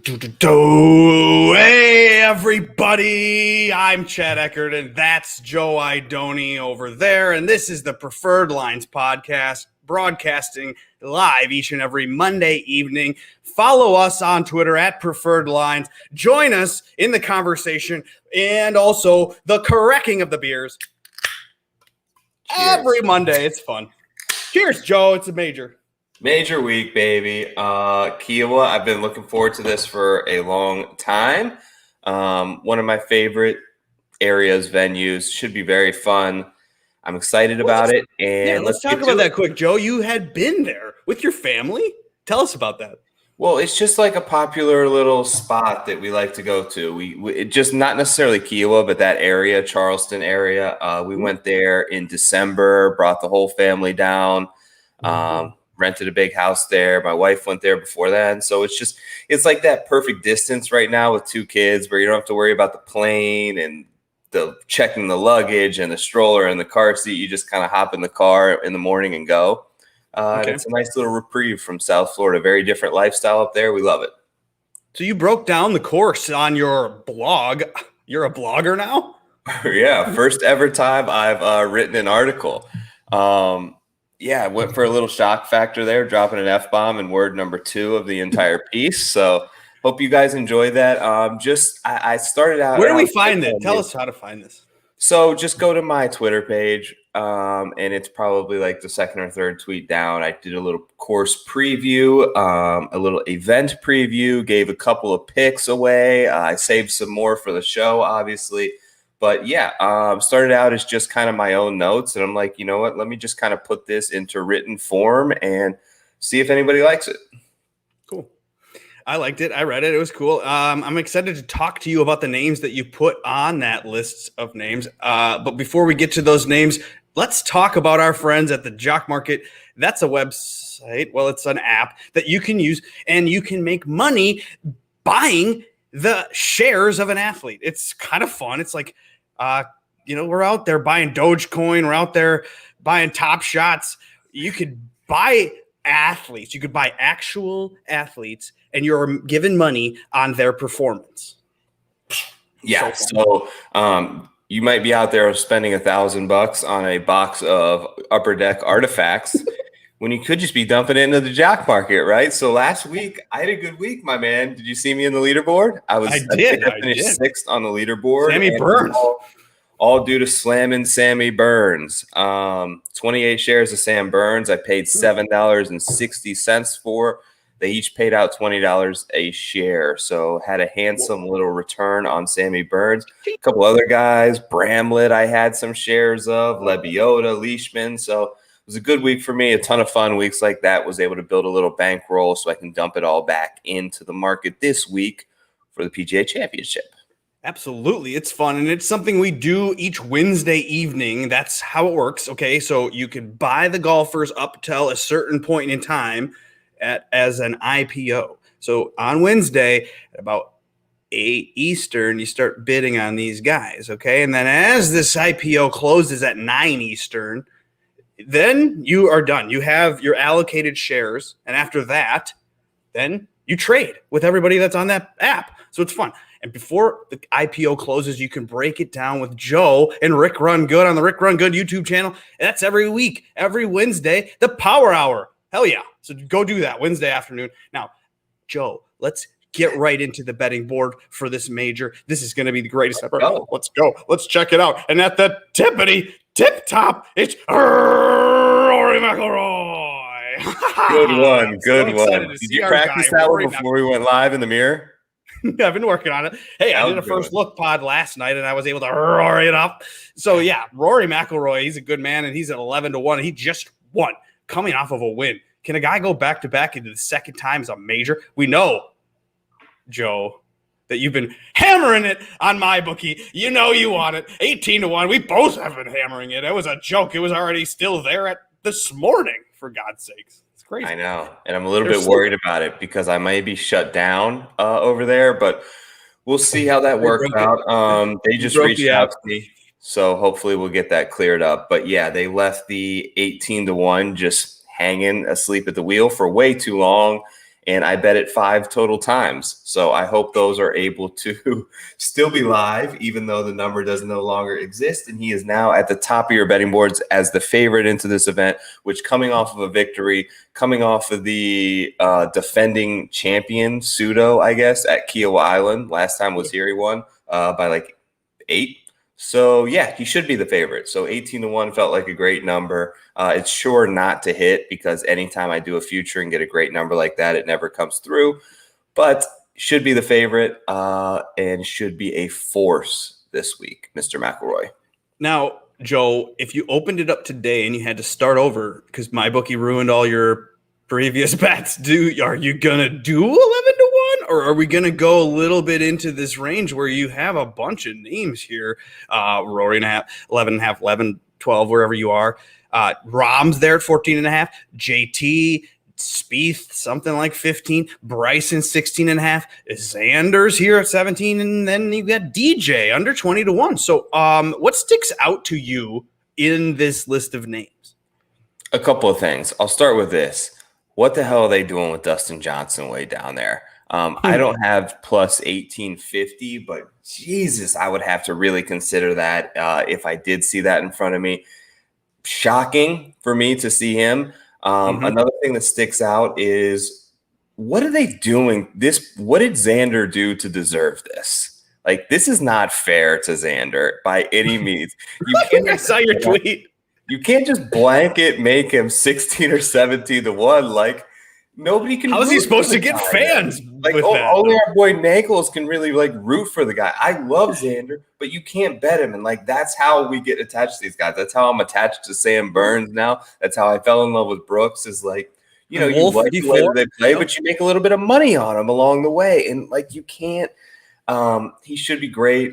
Hey, everybody. I'm Chad Eckert, and that's Joe Idone over there. And this is the Preferred Lines podcast, broadcasting live each and every Monday evening. Follow us on Twitter at Preferred Lines. Join us in the conversation and also the correcting of the beers. Cheers. Every Monday. It's fun. Cheers, Joe. It's a major week, baby. Kiowa, I've been looking forward to this for a long time. One of my favorite areas, venues. Should be very fun. I'm excited about it. And let's talk about that quick, Joe. You had been there with your family. Tell us about that. Well, it's just like a popular little spot that we like to go to. We just not necessarily Kiowa, but that area, Charleston area. We went there in December, brought the whole family down. Rented a big house there. My wife went there before that. So it's like that perfect distance right now with two kids where you don't have to worry about the plane and the checking the luggage and the stroller and the car seat. You just kind of hop in the car in the morning and go. And it's a nice little reprieve from South Florida. Very different lifestyle up there. We love it. So you broke down the course on your blog. You're a blogger now? Yeah. First ever time I've written an article. Yeah, I went for a little shock factor there, dropping an F-bomb in word number 2 of the entire piece. So hope you guys enjoyed that. I started out. Where do we find it? Tell us how to find this. So just go to my Twitter page, and it's probably like the second or third tweet down. I did a little course preview, a little event preview, gave a couple of picks away. I saved some more for the show, obviously. But yeah, started out as just kind of my own notes. And I'm like, you know what, let me just kind of put this into written form and see if anybody likes it. Cool. I liked it. I read it. It was cool. I'm excited to talk to you about the names that you put on that list of names. But before we get to those names, let's talk about our friends at the Jock Market. That's a website. Well, it's an app that you can use, and you can make money buying the shares of an athlete. It's kind of fun. It's like, we're out there buying Dogecoin. We're out there buying Top Shots. You could buy athletes. You could buy actual athletes, and you're given money on their performance. Yeah. So you might be out there spending $1,000 on a box of Upper Deck artifacts when you could just be dumping it into the Jock Market, right? So last week, I had a good week, my man. Did you see me in the leaderboard? I finished 6th on the leaderboard. Sammy Burns. All due to slamming Sammy Burns. 28 shares of Sam Burns. I paid $7.60 for. They each paid out $20 a share. So had a handsome little return on Sammy Burns. A couple other guys, Bramlett, I had some shares of, Lebiota, Leishman. So it was a good week for me. A ton of fun weeks like that. Was able to build a little bankroll so I can dump it all back into the market this week for the PGA Championship. Absolutely. It's fun. And it's something we do each Wednesday evening. That's how it works. Okay. So you can buy the golfers up till a certain point in time as an IPO. So on Wednesday at about 8 Eastern, you start bidding on these guys. Okay. And then as this IPO closes at 9 Eastern, then you are done. You have your allocated shares. And after that, then you trade with everybody that's on that app. So it's fun. And before the IPO closes, you can break it down with Joe and Rick Run Good on the Rick Run Good YouTube channel. And that's every week, every Wednesday, the Power Hour. Hell yeah. So go do that Wednesday afternoon. Now, Joe, let's get right into the betting board for this major. This is going to be the greatest ever. Let's go. Let's check it out. And at the tippity tip top, it's Rory McIlroy. Good one. Did you practice that one before we went live in the mirror? I've been working on it. Hey, I did a first look pod last night, and I was able to roar it up. So, yeah, Rory McIlroy, he's a good man, and he's at 11-1. He just won, coming off of a win. Can a guy go back-to-back into the second time as a major? We know, Joe, that you've been hammering it on my bookie. You know you want it. 18-1. We both have been hammering it. It was a joke. It was already still there at this morning, for God's sakes. Crazy. I know, and I'm a little bit worried about it because I may be shut down over there, but we'll see how that works out. They just reached out to me, so hopefully we'll get that cleared up. But yeah, they left the 18-1 just hanging asleep at the wheel for way too long, and I bet it 5 total times. So I hope those are able to still be live, even though the number does no longer exist. And he is now at the top of your betting boards as the favorite into this event, which coming off of a victory, coming off of the defending champion pseudo, I guess, at Kiowa Island. Last time was here, he won by like 8. So yeah, he should be the favorite. So 18-1 felt like a great number. It's sure not to hit because anytime I do a future and get a great number like that, it never comes through. But should be the favorite and should be a force this week, Mr. McElroy. Now, Joe, if you opened it up today and you had to start over because my bookie ruined all your previous bets, are you gonna do 11-1, or are we gonna go a little bit into this range where you have a bunch of names here? Rory and a half, 11 and a half, 11, 12, wherever you are. Rahm's there at 14 and a half. JT, Spieth, something like 15. Bryson, 16 and a half. Xander's here at 17, and then you got DJ under 20-1. So, what sticks out to you in this list of names? A couple of things. I'll start with this. What the hell are they doing with Dustin Johnson way down there? I don't have plus 1850, but Jesus, I would have to really consider that if I did see that in front of me. Shocking for me to see him. Another thing that sticks out is, what are they doing? What did Xander do to deserve this? Like, this is not fair to Xander by any means. I saw your tweet. You can't just blanket make him 16 or 17-1. Like, nobody can. How is he supposed to get fans? Like, only our boy Nankles can really like root for the guy. I love Xander, but you can't bet him. And like, that's how we get attached to these guys. That's how I'm attached to Sam Burns now. That's how I fell in love with Brooks. Is like, you know, you like the way that they play, but you make a little bit of money on them along the way. And like, you can't. He should be great.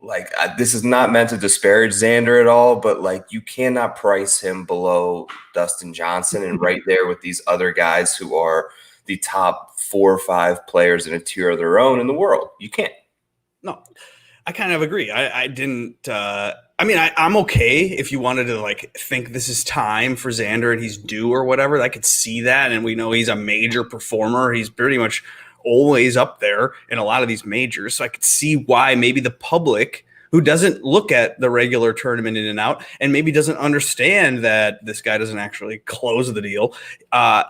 Like, this is not meant to disparage Xander at all, but like, you cannot price him below Dustin Johnson and right there with these other guys who are the top 4 or 5 players in a tier of their own in the world. You can't. No, I kind of agree. I didn't. I'm okay if you wanted to like think this is time for Xander and he's due or whatever. I could see that, and we know he's a major performer. He's pretty much always up there in a lot of these majors. So I could see why maybe the public who doesn't look at the regular tournament in and out and maybe doesn't understand that this guy doesn't actually close the deal.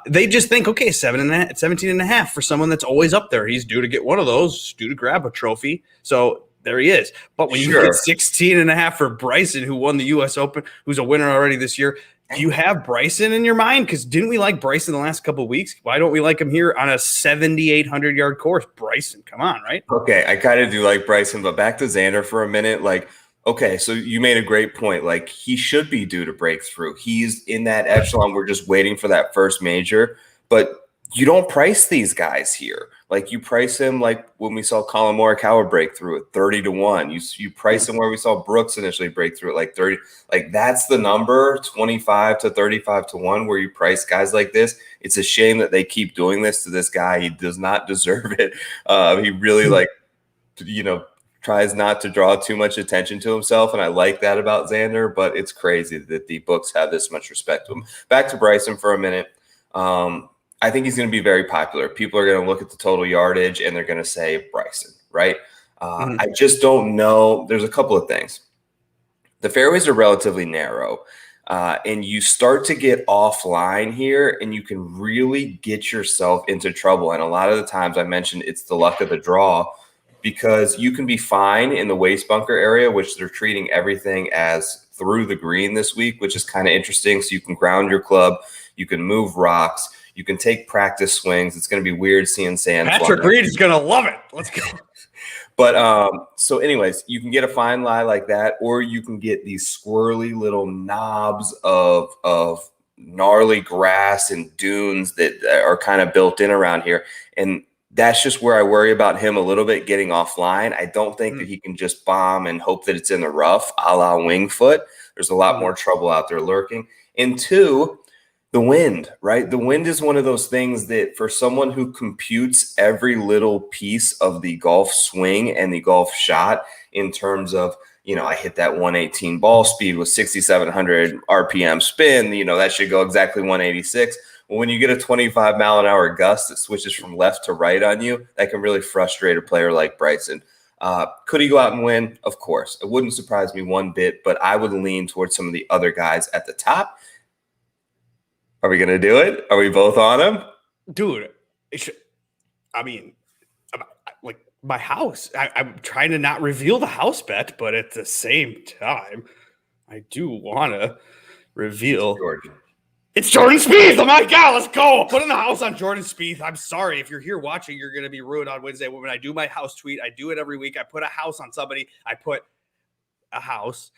They just think, okay, 17 and a half for someone that's always up there. He's due to get one of those, due to grab a trophy. So there he is. But when you get 16 and a half for Bryson, who won the US Open, who's a winner already this year, do you have Bryson in your mind? Because didn't we like Bryson the last couple of weeks? Why don't we like him here on a 7,800-yard course? Bryson, come on, right? Okay, I kind of do like Bryson, but back to Xander for a minute. Like, okay, so you made a great point. Like, he should be due to break through. He's in that echelon. We're just waiting for that first major. But you don't price these guys here. Like, you price him like when we saw Colin Morikawa break through at 30-1. You price him where we saw Brooks initially break through at like 30. Like, that's the number, 25 to 35-1, where you price guys like this. It's a shame that they keep doing this to this guy. He does not deserve it. He really tries not to draw too much attention to himself, and I like that about Xander, but it's crazy that the books have this much respect to him. Back to Bryson for a minute. I think he's going to be very popular. People are going to look at the total yardage and they're going to say Bryson, right? I just don't know. There's a couple of things. The fairways are relatively narrow, and you start to get offline here, and you can really get yourself into trouble. And a lot of the times I mentioned it's the luck of the draw, because you can be fine in the waist bunker area, which they're treating everything as through the green this week, which is kind of interesting. So you can ground your club, you can move rocks, you can take practice swings. It's going to be weird seeing sand. Patrick Reed is going to love it. Let's go. But so anyways, you can get a fine lie like that, or you can get these squirrely little knobs of gnarly grass and dunes that are kind of built in around here. And that's just where I worry about him a little bit getting offline. I don't think that he can just bomb and hope that it's in the rough, a la Wingfoot. There's a lot more trouble out there lurking. And 2, the wind, right? The wind is one of those things that for someone who computes every little piece of the golf swing and the golf shot in terms of, I hit that 118 ball speed with 6,700 RPM spin, that should go exactly 186. Well, when you get a 25-mile-an-hour gust that switches from left to right on you, that can really frustrate a player like Bryson. Could he go out and win? Of course. It wouldn't surprise me one bit, but I would lean towards some of the other guys at the top. Are we going to do it? Are we both on him? Dude, like my house. I'm trying to not reveal the house bet, but at the same time, I do want to reveal. It's Jordan Spieth. Oh my God, let's go. Put in the house on Jordan Spieth. I'm sorry. If you're here watching, you're going to be ruined on Wednesday. When I do my house tweet, I do it every week. I put a house on somebody. I put a house.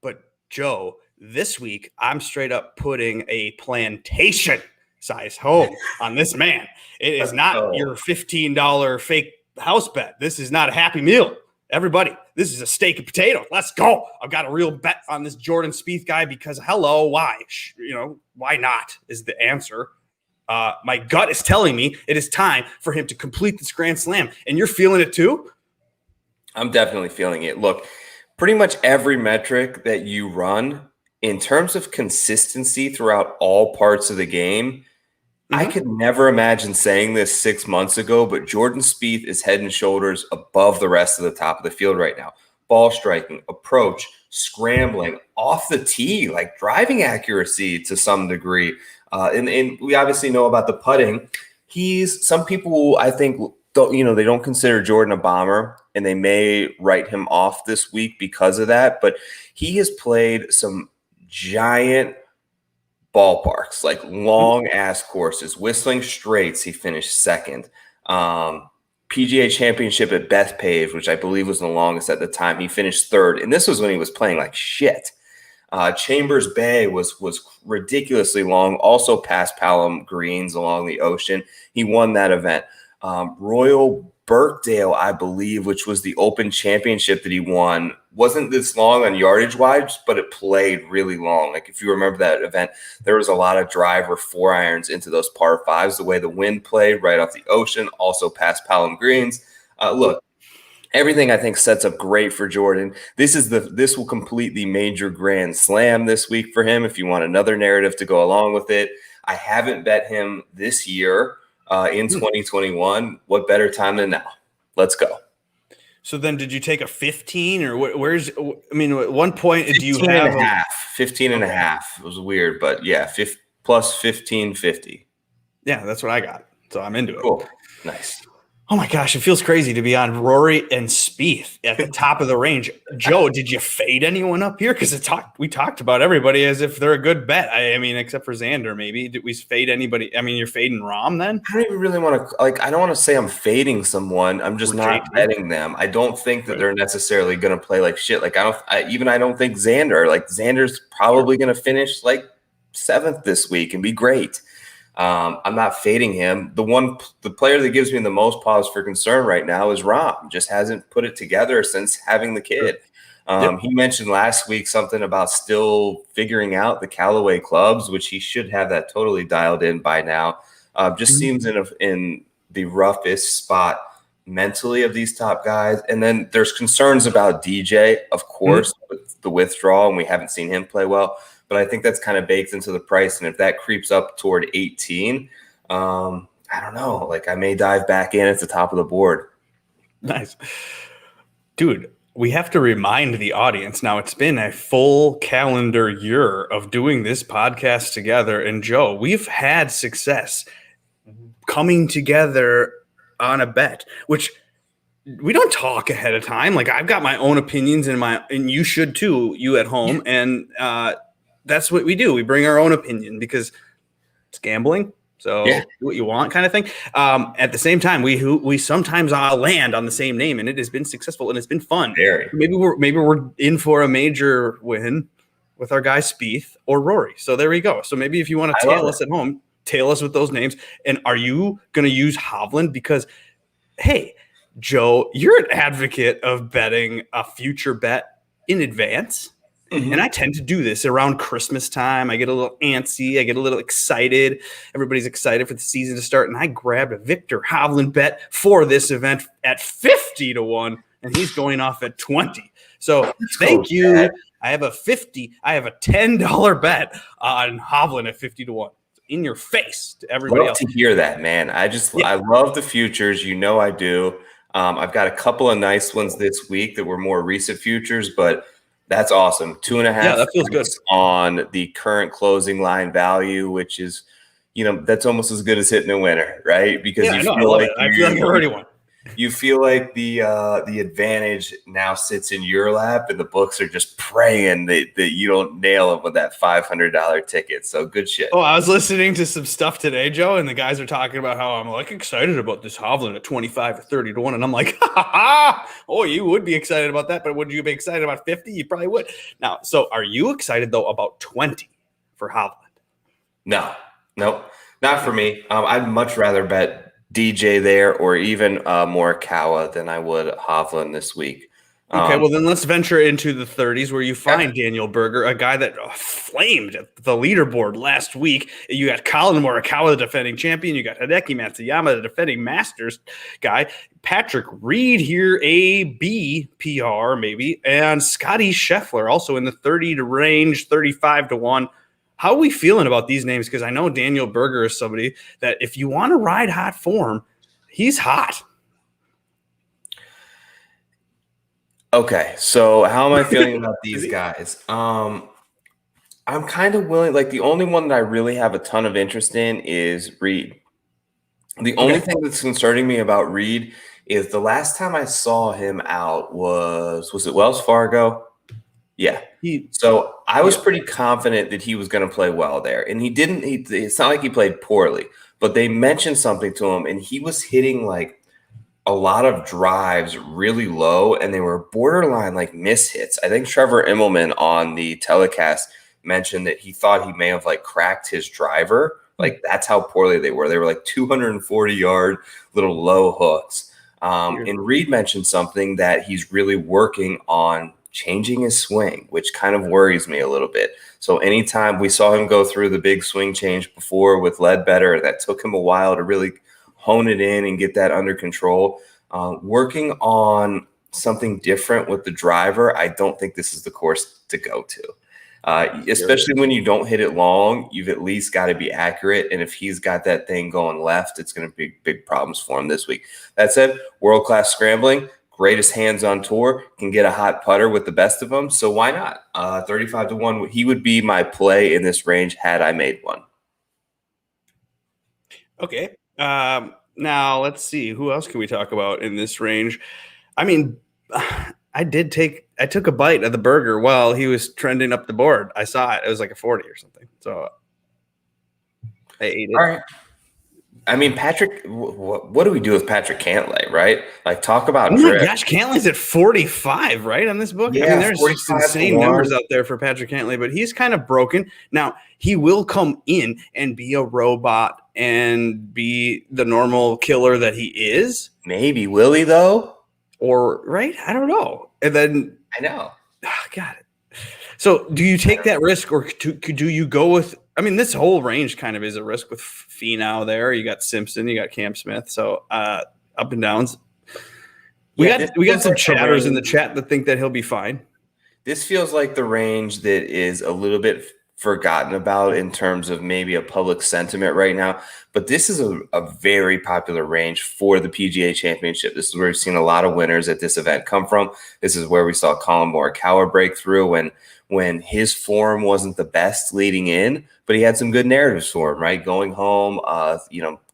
But Joe, this week, I'm straight up putting a plantation size home on this man. It is not your $15 fake house bet. This is not a Happy Meal. Everybody, this is a steak and potato. Let's go. I've got a real bet on this Jordan Spieth guy because hello, why? Why not is the answer. My gut is telling me it is time for him to complete this Grand Slam. And you're feeling it too? I'm definitely feeling it. Look, pretty much every metric that you run in terms of consistency throughout all parts of the game, I could never imagine saying this 6 months ago, but Jordan Spieth is head and shoulders above the rest of the top of the field right now. Ball striking, approach, scrambling, off the tee, like driving accuracy to some degree. And we obviously know about the putting. Some people, I think, they don't consider Jordan a bomber, and they may write him off this week because of that. But he has played some giant ballparks, like long ass courses. Whistling Straits, he finished second. PGA Championship at Bethpage, which I believe was the longest at the time, he finished third. And this was when he was playing like shit. Chambers Bay was ridiculously long, also past Palom Greens along the ocean. He won that event. Royal Birkdale, I believe, which was the Open Championship that he won, wasn't this long on yardage-wise, but it played really long. Like, if you remember that event, there was a lot of driver 4-irons into those par 5s, the way the wind played right off the ocean, also past Palom Greens. Look, everything I think sets up great for Jordan. This will complete the major Grand Slam this week for him if you want another narrative to go along with it. I haven't bet him this year. In 2021, what better time than now? Let's go. So then did you take a 15 or where's, at one point, do you have 15 and a half. It was weird, but yeah, plus 15.50. Yeah, that's what I got. So I'm into it. Cool. Nice. Oh my gosh, it feels crazy to be on Rory and Spieth at the top of the range. Joe, did you fade anyone up here? Because we talked about everybody as if they're a good bet. I mean, except for Xander, maybe. Did we fade anybody? I mean, you're fading Rahm then? I don't even really want to I don't want to say I'm fading someone. I'm just not betting them. I don't think that they're necessarily going to play like shit. Like I don't think Xander's probably going to finish like 7th this week and be great. I'm not fading him. The player that gives me the most pause for concern right now is Rahm. Just hasn't put it together since having the kid. He mentioned last week something about still figuring out the Callaway clubs, which he should have that totally dialed in by now. Just seems in the roughest spot mentally of these top guys. And then there's concerns about DJ, of course, with the withdrawal, and we haven't seen him play well. But I think that's kind of baked into the price. And if that creeps up toward 18, I don't know. Like, I may dive back in at the top of the board. Nice. Dude, we have to remind the audience now, it's been a full calendar year of doing this podcast together. And Joe, we've had success coming together on a bet, which we don't talk ahead of time. Like, I've got my own opinions and you should too, you at home. And that's what we do. We bring our own opinion because it's gambling. So do what you want kind of thing. At the same time, we sometimes land on the same name, and it has been successful and it's been fun. Maybe we're in for a major win with our guy Spieth or Rory. So there we go. So maybe if you want to tail us at home, tail us with those names. And are you going to use Hovland? Because, hey, Joe, you're an advocate of betting a future bet in advance. And I tend to do this around Christmas time. I get a little antsy. I get a little excited. Everybody's excited for the season to start. And I grabbed a Victor Hovland bet for this event at 50-1, and he's going off at 20. So thank you. I have a $10 bet on Hovland at 50-1. in your face to everybody Love else. to hear that, man. I love the futures. You know I do. I've got a couple of nice ones this week that were more recent futures, but that's awesome. 2.5 that feels good on the current closing line value, which is, that's almost as good as hitting a winner, right? Because I love it. I feel like I already won. You feel like the advantage now sits in your lap, and the books are just praying that you don't nail it with that $500 ticket. So good shit. Oh, I was listening to some stuff today, Joe, and the guys are talking about how I'm like excited about this Hovland at 25 or 30 to 1. And I'm like, oh, you would be excited about that, but would you be excited about 50? You probably would. Now, so are you excited though about 20 for Hovland? No, not for me. I'd much rather bet DJ there or even Morikawa than I would Hovland this week. Okay, well then let's venture into the 30s where you find Daniel Berger, a guy that flamed at the leaderboard last week. You got Colin Morikawa, the defending champion. You got Hideki Matsuyama, the defending Masters guy. Patrick Reed here, A, B, PR maybe. And Scotty Scheffler also in the 30 to range, 35 to 1. How are we feeling about these names? Because I know Daniel Berger is somebody that if you want to ride hot form, he's hot. Okay, so how am I feeling about these guys? I'm kind of willing. Like the only one that I really have a ton of interest in is Reed. The only thing that's concerning me about Reed is the last time I saw him out was it Wells Fargo? Yeah. So I was pretty confident that he was going to play well there, and he didn't. It's not like he played poorly, but they mentioned something to him, and he was hitting like a lot of drives really low, and they were borderline like miss hits. I think Trevor Immelman on the telecast mentioned that he thought he may have like cracked his driver. Like that's how poorly they were. They were like 240-yard little low hooks. And Reed mentioned something that he's really working on changing his swing, which kind of worries me a little bit. So anytime we saw him go through the big swing change before with Ledbetter, that took him a while to really hone it in and get that under control. Working on something different with the driver, I don't think this is the course to go to. Especially when you don't hit it long, you've at least got to be accurate. And if he's got that thing going left, it's going to be big problems for him this week. That said, world-class scrambling, greatest hands on tour, can get a hot putter with the best of them. So why not? 35 to 1, he would be my play in this range had I made one. Okay. Now let's see. Who else can we talk about in this range? I mean, I took a bite of the burger while he was trending up the board. I saw it. It was like a 40 or something. So I ate it. All right. I mean, Patrick, what do we do with Patrick Cantlay, right? Like, talk about my gosh, Cantlay's at 45, right, on this book? Yeah, I mean, there's insane numbers out there for Patrick Cantlay, but he's kind of broken. Now, he will come in and be a robot and be the normal killer that he is. Maybe. Will he, though? Or, right? I don't know. And then I know. Got it. So do you take that risk, or do you go with – I mean, this whole range kind of is a risk with Finau there. You got Simpson, you got Cam Smith. So up and downs. We got some chatters in the chat that think that he'll be fine. This feels like the range that is a little bit forgotten about in terms of maybe a public sentiment right now. But this is a very popular range for the PGA Championship. This is where we've seen a lot of winners at this event come from. This is where we saw Colin Morikawa break through when his form wasn't the best leading in, but he had some good narratives for him, right? Going home,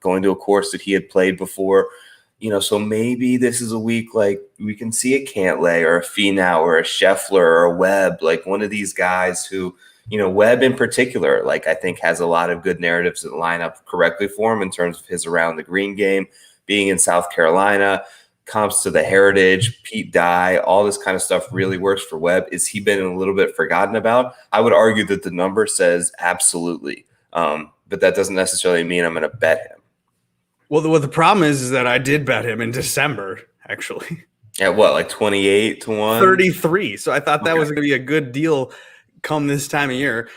going to a course that he had played before. So maybe this is a week like we can see a Cantlay or a Finau or a Scheffler or a Webb, like one of these guys who, Webb in particular, like I think has a lot of good narratives that line up correctly for him in terms of his around the green game, being in South Carolina, comps to the Heritage, Pete Dye, all this kind of stuff really works for Webb. Is he been a little bit forgotten about? I would argue that the number says absolutely, but that doesn't necessarily mean I'm going to bet him. Well, the problem is that I did bet him in December, actually. At what, like 28 to 1? 33. So I thought that was going to be a good deal come this time of year.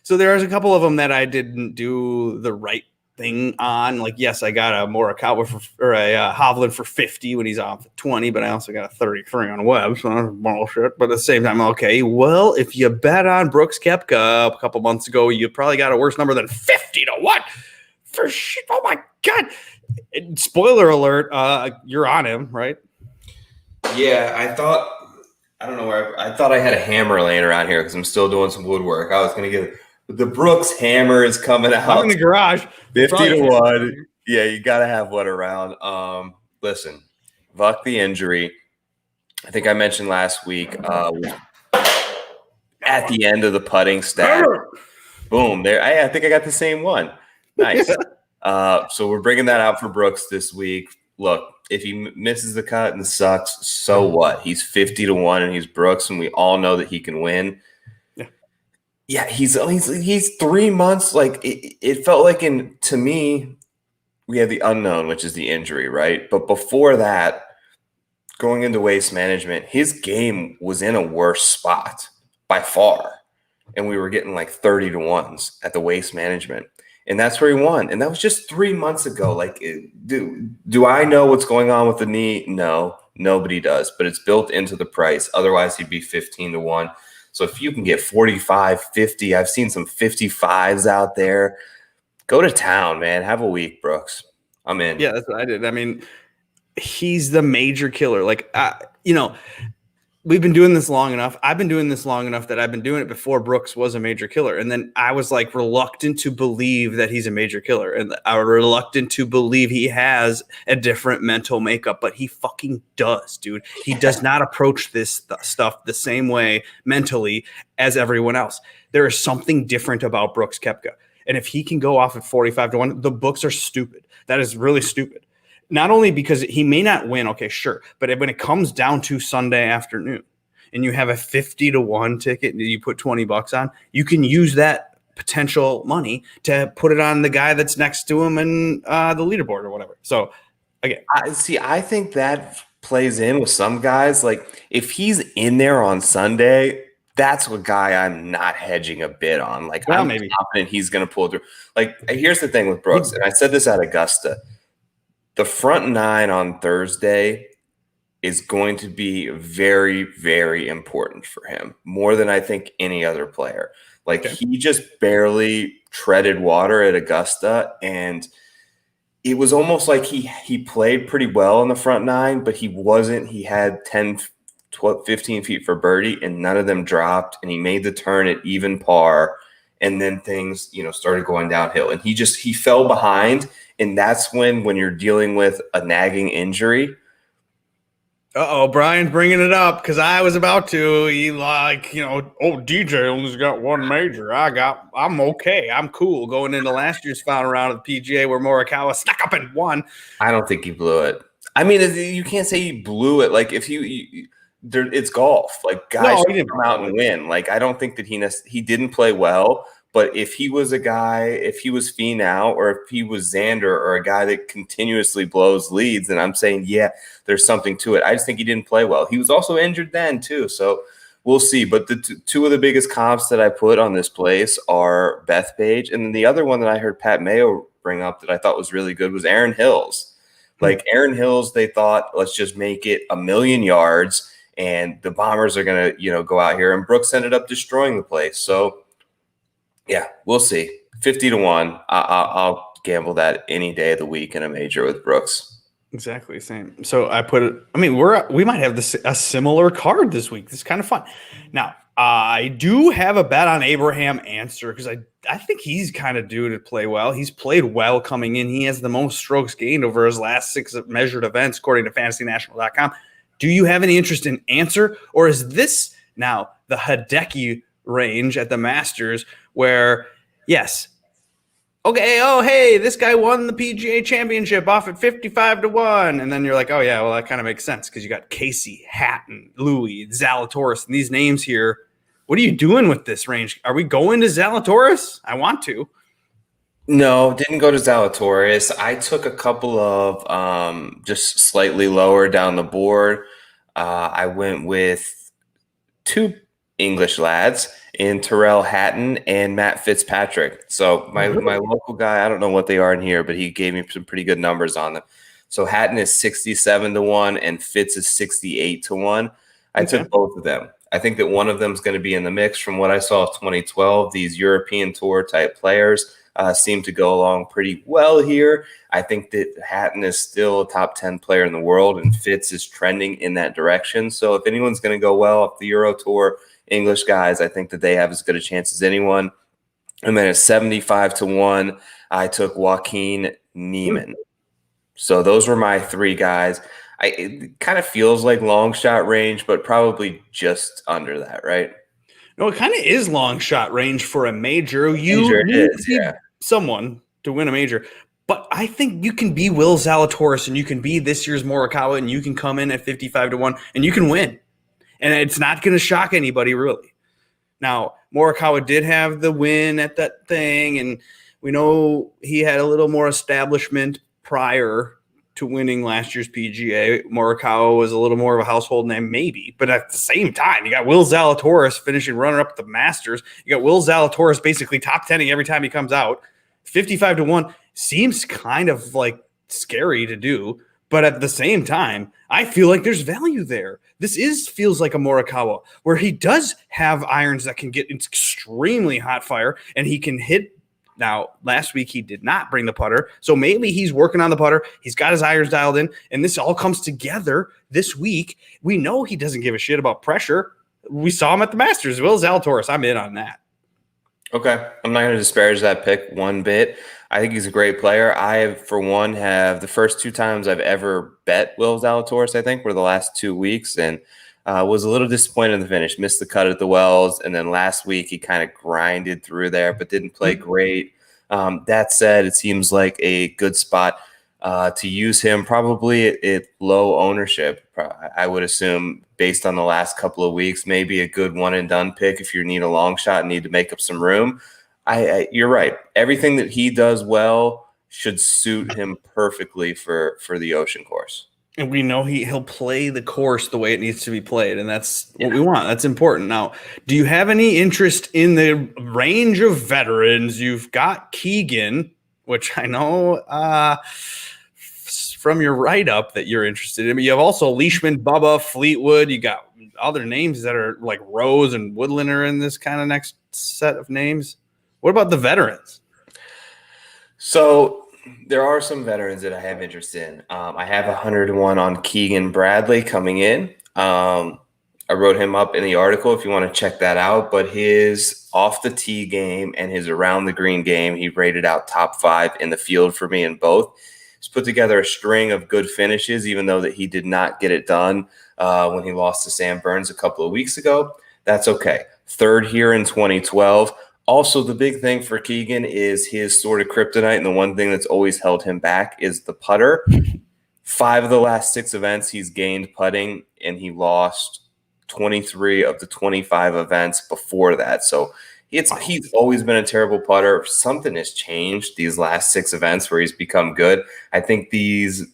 So there's a couple of them that I didn't do the right thing on. Like, yes, I got a Morikawa or a Hovland for 50 when he's off at 20, but I also got a 33 on Webb, so that's bullshit. But at the same time, okay, well, if you bet on Brooks Koepka a couple months ago, you probably got a worse number than 50 to 1 for shit. Oh my God. Spoiler alert, you're on him, right? Yeah, I don't know where I thought I had a hammer laying around here because I'm still doing some woodwork. I was going to get the Brooks hammer is coming out. I'm in the garage. 50 to 1. Yeah, you got to have one around. Listen, Vuck the injury. I think I mentioned last week at the end of the putting stat. Boom, there. I think I got the same one. Nice. So we're bringing that out for Brooks this week. Look, if he misses the cut and sucks, so what? He's 50 to 1 and he's Brooks, and we all know that he can win. Yeah, he's 3 months. Like it felt like to me, we had the unknown, which is the injury, right? But before that, going into Waste Management, his game was in a worse spot by far. And we were getting like 30 to 1s at the Waste Management. And that's where he won. And that was just 3 months ago. Like, do I know what's going on with the knee? No, nobody does. But it's built into the price. Otherwise, he'd be 15 to 1. So if you can get 45, 50, I've seen some 55s out there. Go to town, man. Have a week, Brooks. I'm in. Yeah, that's what I did. I mean, he's the major killer. Like, we've been doing this long enough. I've been doing this long enough that I've been doing it before Brooks was a major killer. And then I was like reluctant to believe that he's a major killer. And I was reluctant to believe he has a different mental makeup, but he fucking does, dude. He does not approach this stuff the same way mentally as everyone else. There is something different about Brooks Koepka. And if he can go off at 45 to 1, the books are stupid. That is really stupid. Not only because he may not win, okay, sure, but when it comes down to Sunday afternoon and you have a 50 to 1 ticket and you put $20 on, you can use that potential money to put it on the guy that's next to him and the leaderboard or whatever. So, again, I think that plays in with some guys. Like, if he's in there on Sunday, that's a guy I'm not hedging a bit on. Like, I'm confident he's going to pull through. Like, here's the thing with Brooks, and I said this at Augusta. The front 9 on Thursday is going to be very, very important for him, more than I think any other player. Like, he just barely treaded water at Augusta, and it was almost like he played pretty well in the front 9, but he had 10, 12, 15 feet for birdie, and none of them dropped, and he made the turn at even par, and then things, started going downhill, and he fell behind. And that's when you're dealing with a nagging injury. Brian's bringing it up because I was about to. He DJ only's got one major. I'm okay. I'm cool going into last year's final round of the PGA where Morikawa stuck up and won. I don't think he blew it. I mean, you can't say he blew it. Like, if it's golf. Like, guys should come out and win. Like, I don't think that he didn't play well. But if he was a guy, if he was Finau, or if he was Xander, or a guy that continuously blows leads, then I'm saying, yeah, there's something to it. I just think he didn't play well. He was also injured then too, so we'll see. But the two of the biggest comps that I put on this place are Bethpage, and then the other one that I heard Pat Mayo bring up that I thought was really good was Aaron Hills. Like, Aaron Hills, they thought, let's just make it 1,000,000 yards, and the Bombers are going to go out here, and Brooks ended up destroying the place. So, yeah, we'll see. 50 to 1. I'll gamble that any day of the week in a major with Brooks. Exactly same. So I put it. I mean, we might have a similar card this week. This is kind of fun. Now, I do have a bet on Abraham Answer because I think he's kind of due to play well. He's played well coming in. He has the most strokes gained over his last 6 measured events, according to FantasyNational.com. Do you have any interest in Answer, or is this now the Hideki range at the Masters where, yes, okay, oh, hey, this guy won the PGA Championship off at 55 to 1. And then you're like, oh, yeah, well, that kind of makes sense because you got Casey, Hatton, Louis, Zalatoris, and these names here. What are you doing with this range? Are we going to Zalatoris? I want to. No, didn't go to Zalatoris. I took a couple of just slightly lower down the board. I went with 2 English lads, in Terrell Hatton and Matt Fitzpatrick. So my local guy, I don't know what they are in here, but he gave me some pretty good numbers on them. So Hatton is 67-1 and Fitz is 68-1. I took both of them. I think that one of them is going to be in the mix. From what I saw of 2012, these European Tour type players seem to go along pretty well here. I think that Hatton is still a top 10 player in the world, and Fitz is trending in that direction. So if anyone's going to go well off the Euro Tour, English guys, I think that they have as good a chance as anyone. And then at 75-1, I took Joaquin Niemann. So those were my three guys. It kind of feels like long shot range, but probably just under that, right? No, it kind of is long shot range for a major. You need to be someone to win a major. But I think you can be Will Zalatoris and you can be this year's Morikawa and you can come in at 55-1 and you can win. And it's not going to shock anybody, really. Now, Morikawa did have the win at that thing, and we know he had a little more establishment prior to winning last year's PGA. Morikawa was a little more of a household name, maybe. But at the same time, you got Will Zalatoris finishing runner-up at the Masters. You got Will Zalatoris basically top 10ing every time he comes out. 55-1 seems kind of like scary to do. But at the same time, I feel like there's value there. This feels like a Morikawa where he does have irons that can get extremely hot fire and he can hit. Now, last week he did not bring the putter, so maybe he's working on the putter. He's got his irons dialed in, and this all comes together this week. We know he doesn't give a shit about pressure. We saw him at the Masters. Will Zalatoris, I'm in on that. Okay. I'm not going to disparage that pick one bit. I think he's a great player. I, for one, have the first two times I've ever bet Will Zalatoris, I think, were the last 2 weeks, and was a little disappointed in the finish. Missed the cut at the Wells, and then last week he kind of grinded through there, but didn't play great. That said, it seems like a good spot to use him, probably at low ownership. I would assume, based on the last couple of weeks, maybe a good one-and-done pick if you need a long shot and need to make up some room. You're right. Everything that he does well should suit him perfectly for the Ocean course. And we know he'll play the course the way it needs to be played, and that's what we want. That's important. Now, do you have any interest in the range of veterans? You've got Keegan, which I know from your write-up that you're interested in. But you have also Leishman, Bubba, Fleetwood. You got other names that are like Rose and Woodland are in this kind of next set of names. What about the veterans? So there are some veterans that I have interest in. I have 101 on Keegan Bradley coming in. I wrote him up in the article if you want to check that out. But his off the tee game and his around the green game, he rated out top 5 in the field for me in both. He's put together a string of good finishes, even though that he did not get it done when he lost to Sam Burns a couple of weeks ago. That's okay. Third here in 2012. Also, the big thing for Keegan is his sort of kryptonite, and the one thing that's always held him back is the putter. 5 of the last 6 events he's gained putting, and he lost 23 of the 25 events before that. So he's always been a terrible putter. Something has changed these last 6 events where he's become good. I think these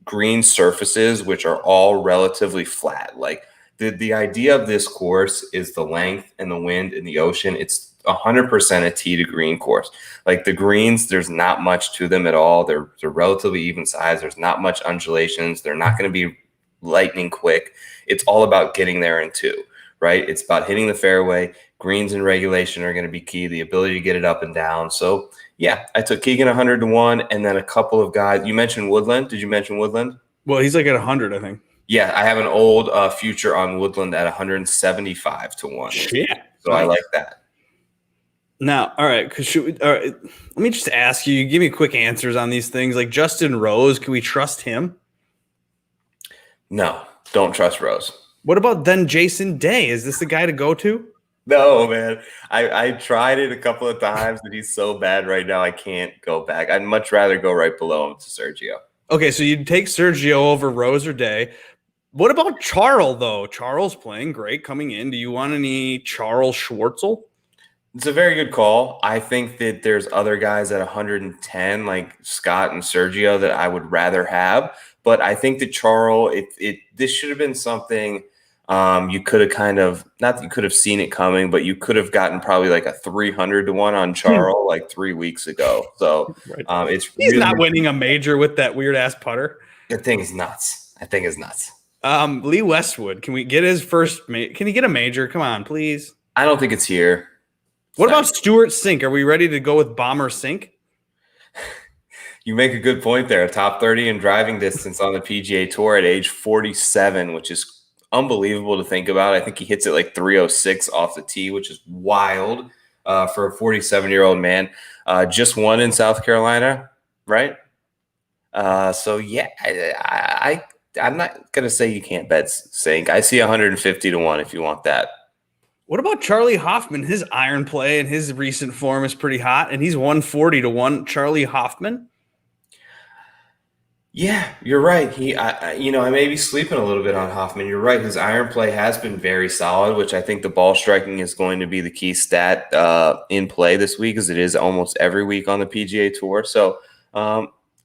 green surfaces, which are all relatively flat, like the idea of this course is the length and the wind in the ocean. It's 100% a tee to green course. Like the greens, there's not much to them at all. They're relatively even size. There's not much undulations. They're not going to be lightning quick. It's all about getting there in 2, right? It's about hitting the fairway. Greens and regulation are going to be key. The ability to get it up and down. So yeah, I took Keegan 100-1, and then a couple of guys. You mentioned Woodland. Did you mention Woodland? Well, he's like at 100, I think. Yeah, I have an old future on Woodland at 175-1. Shit. So nice. I like that. Now, all right, all right, let me just ask you, give me quick answers on these things. Like Justin Rose, can we trust him? No, don't trust Rose. What about then Jason Day? Is this the guy to go to? No, man. I tried it a couple of times, and he's so bad right now I can't go back. I'd much rather go right below him to Sergio. Okay, so you'd take Sergio over Rose or Day. What about Charles, though? Charles playing great coming in. Do you want any Charles Schwartzel? It's a very good call. I think that there's other guys at 110, like Scott and Sergio, that I would rather have. But I think that Charles, this should have been something You could have not that you could have seen it coming, but you could have gotten probably like a 300-1 on Charles like 3 weeks ago. So Right. it's He's really not winning a major with that weird ass putter. the thing is nuts. I think it's nuts. Lee Westwood, can we get his first? Can he get a major? Come on, please. I don't think it's here. What about Stuart Sink? Are we ready to go with Bomber Sink? You make a good point there. Top 30 in driving distance on the PGA Tour at age 47, which is unbelievable to think about. I think he hits it like 306 off the tee, which is wild for a 47-year-old man. Just won in South Carolina, right? So yeah, I'm not gonna say you can't bet Sink. I see 150-1 if you want that. What about Charlie Hoffman? His iron play and his recent form is pretty hot, and he's 140-1. Charlie Hoffman. Yeah, you're right. I may be sleeping a little bit on Hoffman. You're right. His iron play has been very solid, which I think the ball striking is going to be the key stat in play this week, as it is almost every week on the PGA Tour. So,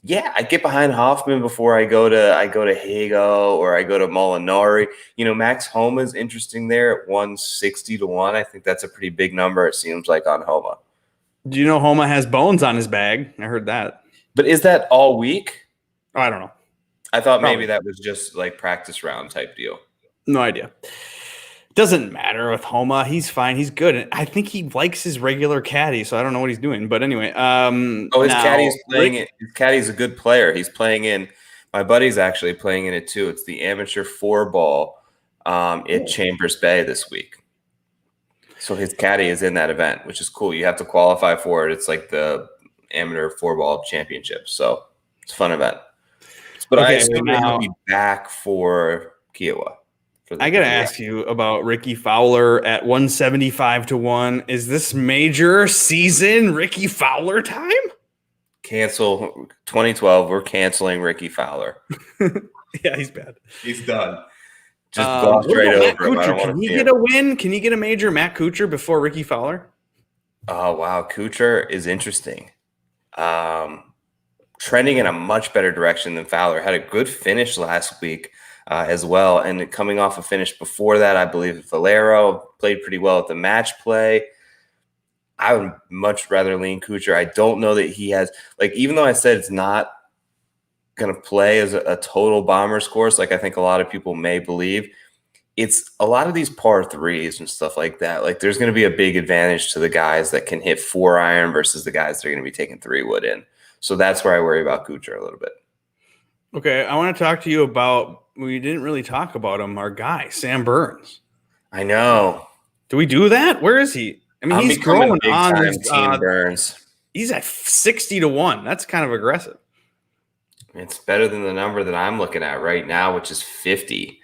yeah, I get behind Hoffman before I go to Hago or I go to Molinari. Max Homa is interesting there at 160-1. I think that's a pretty big number. It seems like on Homa. Do you know Homa has bones on his bag? I heard that. But is that all week? Oh, I don't know. I thought maybe that was just like practice round type deal. No idea. Doesn't matter with Homa. He's fine. He's good. And I think he likes his regular caddy, so I don't know what he's doing. But anyway. His caddy's playing it. His caddy's a good player. He's playing in. My buddy's actually playing in it too. It's the amateur 4-ball at Chambers Bay this week. So his caddy is in that event, which is cool. You have to qualify for it. It's like the amateur 4-ball championship. So it's a fun event. But I assume he'll be back for Kiowa. I got to ask you about Ricky Fowler at 175-1. Is this major season Ricky Fowler time? Cancel 2012. We're canceling Ricky Fowler. Yeah, he's bad. He's done. Just glossed right over him. I don't want to see him. Can he get a win? Can he get a major, Matt Kuchar, before Ricky Fowler? Oh, wow. Kuchar is interesting. Trending in a much better direction than Fowler. Had a good finish last week as well. And coming off a finish before that, I believe Valero played pretty well at the match play. I would much rather lean Kuchar. I don't know that he has, even though I said it's not going to play as a total Bombers course, I think a lot of people may believe, it's a lot of these par threes and stuff like that. There's going to be a big advantage to the guys that can hit 4-iron versus the guys that are going to be taking 3-wood in. So that's where I worry about Kuchar a little bit. Okay, I want to talk to you about, we didn't really talk about him, our guy, Sam Burns. I know. Do we do that? Where is he? I mean, he's growing on his Team Burns. He's at 60-1. That's kind of aggressive. It's better than the number that I'm looking at right now, which is 50.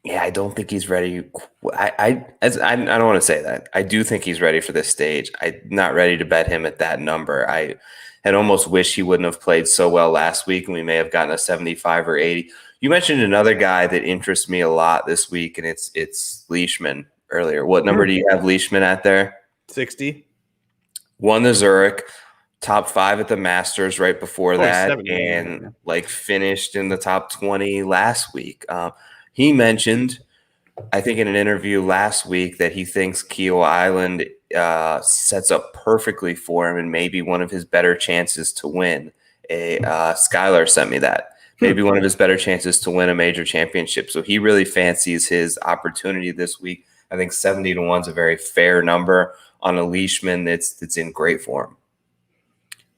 Yeah, I don't think he's ready. I don't want to say that. I do think he's ready for this stage. I'm not ready to bet him at that number. I had almost wished he wouldn't have played so well last week, and we may have gotten a 75 or 80. You mentioned another guy that interests me a lot this week, and it's Leishman earlier. What number do you have Leishman at there? 60. Won the Zurich, top 5 at the Masters right before that, 70, and finished in the top 20 last week. He mentioned, I think in an interview last week, that he thinks Kiowa Island sets up perfectly for him and maybe one of his better chances to win. Skylar sent me that. Maybe one of his better chances to win a major championship. So he really fancies his opportunity this week. I think 70-1 is a very fair number on a Leishman that's in great form.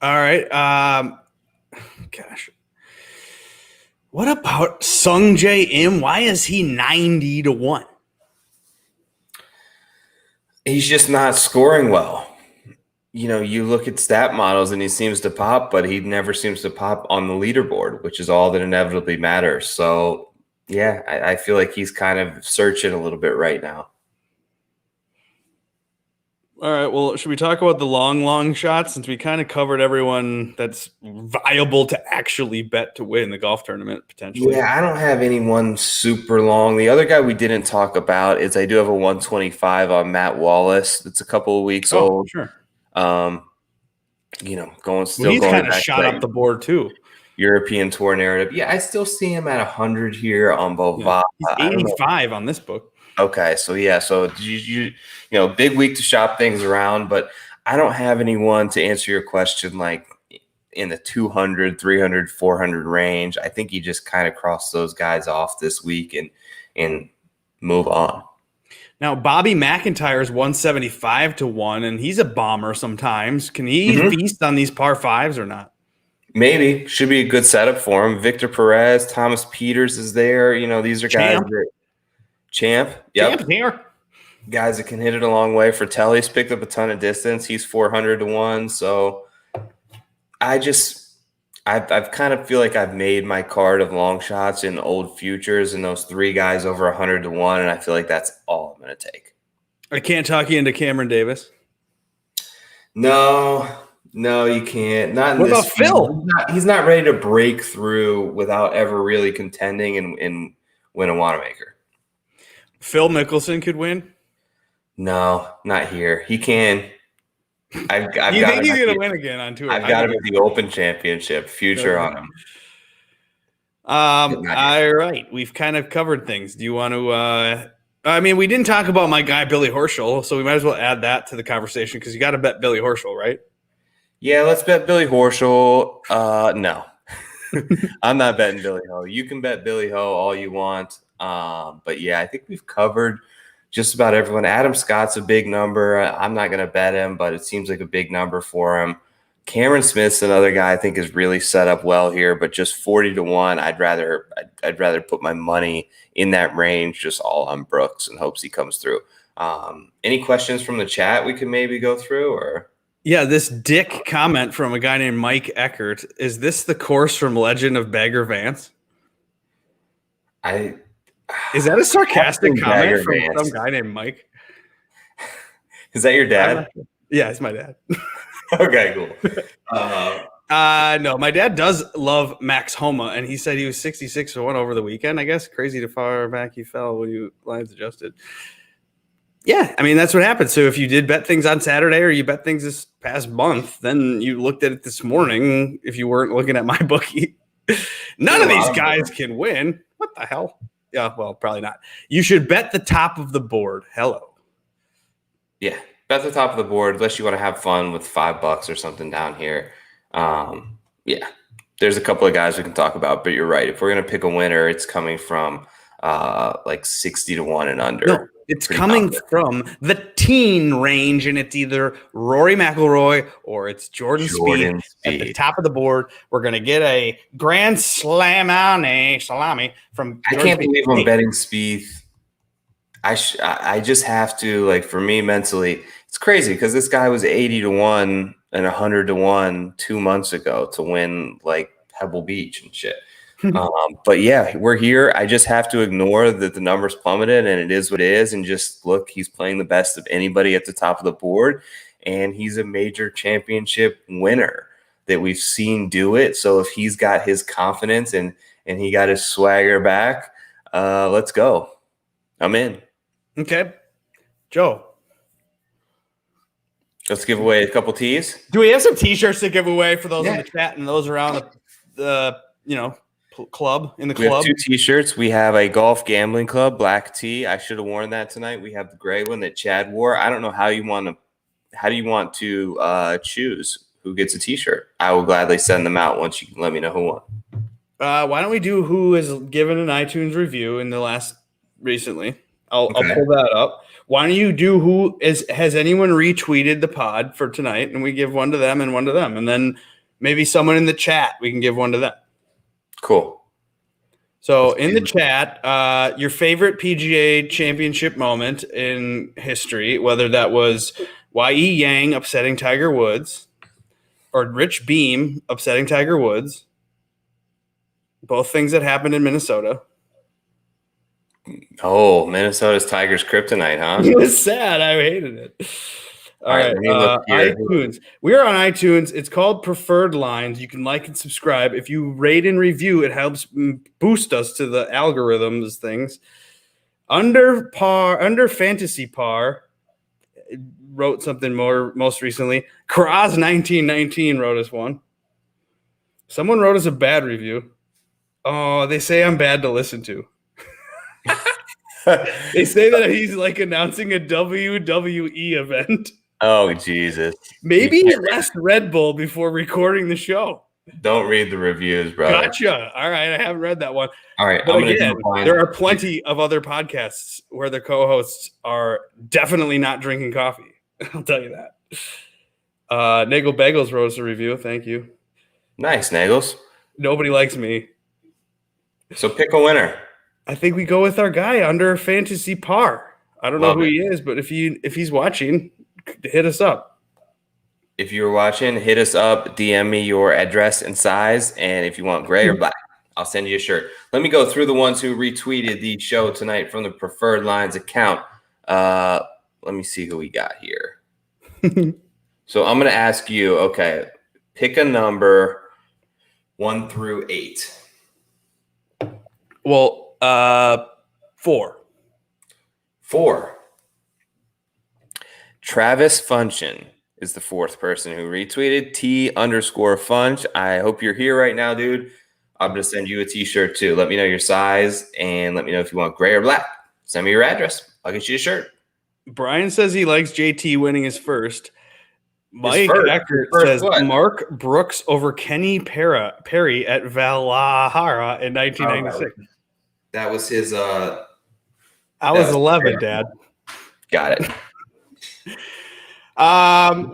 All right. Gosh. What about Sung Jae Im? Why is he 90-1? He's just not scoring well. You look at stat models and he seems to pop, but he never seems to pop on the leaderboard, which is all that inevitably matters. So, yeah, I feel like he's kind of searching a little bit right now. All right, well, should we talk about the long shots, since we kind of covered everyone that's viable to actually bet to win the golf tournament potentially? Yeah, I don't have anyone super long. The other guy we didn't talk about is I do have a 125 on Matt Wallace. It's a couple of weeks old. Sure. He's kind of shot up the board too. European Tour narrative. Yeah, I still see him at 100 here on Bovada. He's 85 on this book. Okay, so yeah, so big week to shop things around, but I don't have anyone to answer your question like in the 200, 300, 400 range. I think you just kind of cross those guys off this week and move on. Now, Bobby McIntyre is 175 to 1, and he's a bomber sometimes. Can he feast on these par fives or not? Maybe. Should be a good setup for him. Victor Perez, Thomas Peters is there. These are guys that Champ. Yep. Champ here. Guys that can hit it a long way. Fratelli's picked up a ton of distance. He's 400 to 1. So I've kind of feel like I've made my card of long shots in old futures and those three guys over 100 to 1, and I feel like that's all I'm going to take. I can't talk you into Cameron Davis. No, you can't. Not in what this about Phil? He's not ready to break through without ever really contending and win a Wanamaker. Phil Mickelson could win? No, not here. He can. You think he's going to win again on tour? I've got him at the Open Championship future on him. All right. We've kind of covered things. Do you want to we didn't talk about my guy Billy Horschel, so we might as well add that to the conversation because you got to bet Billy Horschel, right? Yeah, let's bet Billy Horschel. No. I'm not betting Billy Ho. You can bet Billy Ho all you want. But yeah, I think we've covered just about everyone. Adam Scott's a big number. I'm not going to bet him, but it seems like a big number for him. Cameron Smith's another guy I think is really set up well here, but just 40 to 1. I'd rather put my money in that range, just all on Brooks, and hopes he comes through. Any questions from the chat we can maybe go through, or? Yeah, this dick comment from a guy named Mike Eckert. Is this the course from Legend of Bagger Vance? Is that a sarcastic comment from some guy named Mike? Is that your dad? Yeah, it's my dad. Okay, cool. No, my dad does love Max Homa, and he said he was 66 to 1 over the weekend. I guess crazy to far back he fell when you lines adjusted. Yeah, I mean, that's what happened. So if you did bet things on Saturday or you bet things this past month, then you looked at it this morning. If you weren't looking at my bookie, none of these guys can win. What the hell? Yeah, well, probably not. You should bet the top of the board. Hello. Yeah, bet the top of the board unless you want to have fun with $5 or something down here. Yeah, there's a couple of guys we can talk about, but you're right. If we're going to pick a winner, it's coming from like 60 to 1 and under. No, it's coming from the teen range, and it's either Rory McIlroy or it's Jordan Spieth at the top of the board. We're going to get a grand salami from I can't believe I'm betting Spieth. I just have to, like, for me mentally, it's crazy because this guy was 80 to 1 and 100 to 1 2 months ago to win like Pebble Beach and shit. But yeah, we're here. I just have to ignore that the numbers plummeted and it is what it is. And just look, he's playing the best of anybody at the top of the board. And he's a major championship winner that we've seen do it. So if he's got his confidence and he got his swagger back, let's go. I'm in. Okay. Joe. Let's give away a couple tees. Do we have some T-shirts to give away for those in the chat and those around the club in the club? We have 2 T-shirts. We have a golf gambling club black tee. I should have worn that tonight. We have the gray one that Chad wore. I don't know how do you want to choose who gets a T-shirt? I will gladly send them out once you can let me know who won. Why don't we do who has given an iTunes review in the recently? I'll pull that up. Why don't you do has anyone retweeted the pod for tonight, and we give one to them and one to them, and then maybe someone in the chat we can give one to them. Cool. So in the chat, your favorite PGA Championship moment in history, whether that was Y.E. Yang upsetting Tiger Woods or Rich Beam upsetting Tiger Woods, both things that happened in Minnesota. Oh, Minnesota's Tigers kryptonite, huh? It was sad. I hated it. All right. iTunes. We are on iTunes. It's called Preferred Lines. You can like and subscribe. If you rate and review, it helps boost us to the algorithms things. Under fantasy par wrote something more most recently. Kraz 1919 wrote us one. Someone wrote us a bad review. Oh, they say I'm bad to listen to. They say that he's like announcing a WWE event. Oh, Jesus. Maybe less Red Bull before recording the show. Don't read the reviews, brother. Gotcha. All right. I haven't read that one. All right. But I'm going to again, do mine. there are plenty of other podcasts where the co-hosts are definitely not drinking coffee. I'll tell you that. Nagel Bagels wrote us a review. Thank you. Nice, Nagels. Nobody likes me. So pick a winner. I think we go with our guy under fantasy par. I don't know who he is, but if he's watching, hit us up. If you're watching, hit us up, DM me your address and size, and if you want gray or black, I'll send you a shirt. Let me go through the ones who retweeted the show tonight from the Preferred Lines account. Let me see who we got here. So I'm going to ask you, okay, pick a number 1 through 8. Well, 4. 4. Travis Function is the 4th person who retweeted. T_Funch. I hope you're here right now, dude. I'm going to send you a t-shirt too. Let me know your size and let me know if you want gray or black. Send me your address. I'll get you a shirt. Brian says he likes JT winning his first. Mike Eckert says what? Mark Brooks over Kenny Perry at Valhalla in 1996. That was his. I was 11, Dad. Got it.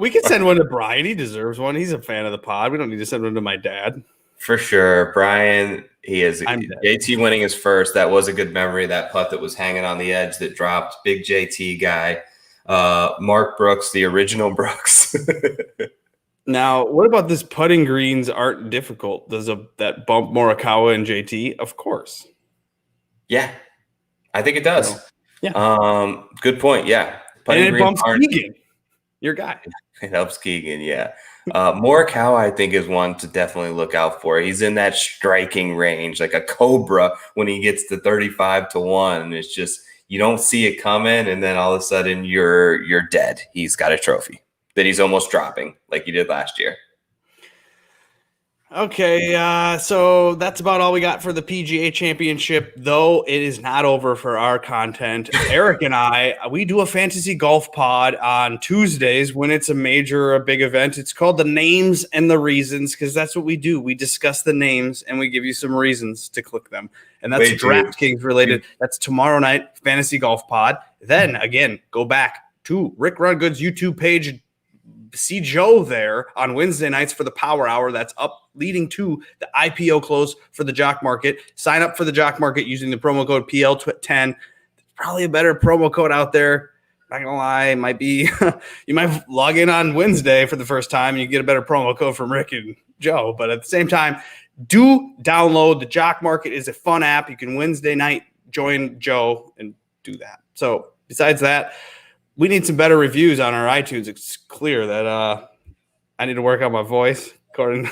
We can send one to Brian. He deserves one. He's a fan of the pod. We don't need to send one to my dad. For sure. Brian, he is. JT winning his first. That was a good memory. That putt that was hanging on the edge that dropped. Big JT guy. Mark Brooks, the original Brooks. Now, what about this putting greens aren't difficult? Does that bump Morikawa and JT? Of course. Yeah, I think it does. Yeah. Good point. Yeah. Putting and it bumps Keegan, your guy. It helps Keegan, yeah. Morikawa, I think, is one to definitely look out for. He's in that striking range, like a cobra when he gets to 35-1. And it's just you don't see it coming, and then all of a sudden you're dead. He's got a trophy that he's almost dropping, like he did last year. Okay, so that's about all we got for the PGA Championship, though it is not over for our content. Eric and we do a fantasy golf pod on Tuesdays when it's a major or a big event. It's called The Names and the Reasons because that's what we do. We discuss the names and we give you some reasons to click them. And that's DraftKings related. That's tomorrow night, fantasy golf pod. Then, again, go back to Rick Rungood's YouTube page. See Joe there on Wednesday nights for the Power Hour. That's up leading to the IPO close for the Jock Market. Sign up for the Jock Market using the promo code PL10. There's probably a better promo code out there. Not gonna lie, it might be you might log in on Wednesday for the first time and you get a better promo code from Rick and Joe. But at the same time, do download the Jock Market. Is a fun app. You can Wednesday night join Joe and do that. So besides that, we need some better reviews on our iTunes. It's clear that I need to work on my voice. According to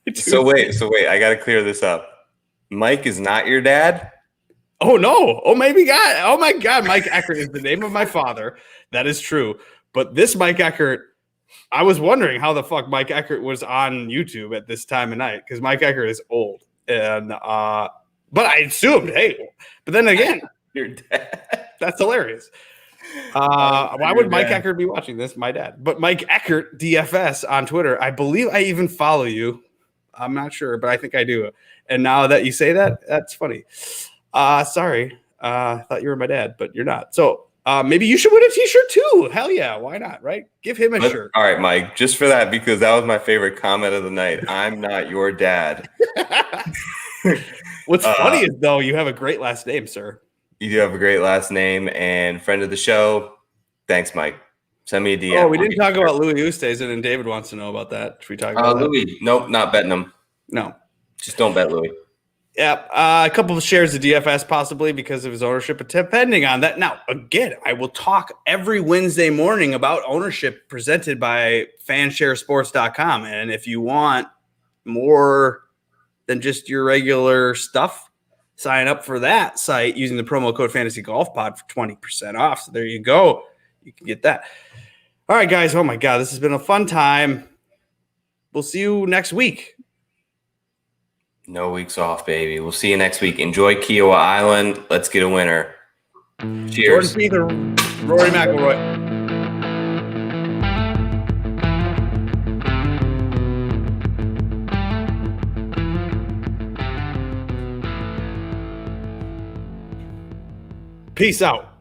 iTunes. So wait. I got to clear this up. Mike is not your dad? Oh, no. Oh, maybe God. Oh, my God. Mike Eckert is the name of my father. That is true. But this Mike Eckert, I was wondering how the fuck Mike Eckert was on YouTube at this time of night because Mike Eckert is old. And but I assumed, hey, but then again, your dad. That's hilarious. Why would Mike Eckert be watching this? My dad. But Mike Eckert, DFS on Twitter. I believe I even follow you. I'm not sure, but I think I do. And now that you say that, that's funny. Sorry. I thought you were my dad, but you're not. So maybe you should win a t-shirt too. Hell yeah. Why not? Right? Give him a shirt. All right, Mike, just for that, because that was my favorite comment of the night. I'm not your dad. What's funny is, though, you have a great last name, sir. You do have a great last name and friend of the show. Thanks, Mike. Send me a DM. Oh, we didn't talk about Louis Oosthuizen, and David wants to know about that. Should we talk about Louis? That? Nope, not betting him. No. Just don't bet Louis. Yeah, a couple of shares of DFS possibly because of his ownership, but depending on that. Now, again, I will talk every Wednesday morning about ownership presented by fansharesports.com. And if you want more than just your regular stuff, sign up for that site using the promo code Fantasy Golf Pod for 20% off. So there you go. You can get that. All right, guys. Oh, my God. This has been a fun time. We'll see you next week. No weeks off, baby. We'll see you next week. Enjoy Kiowa Island. Let's get a winner. Jordan Cheers. Spieth or Rory McIlroy. Peace out.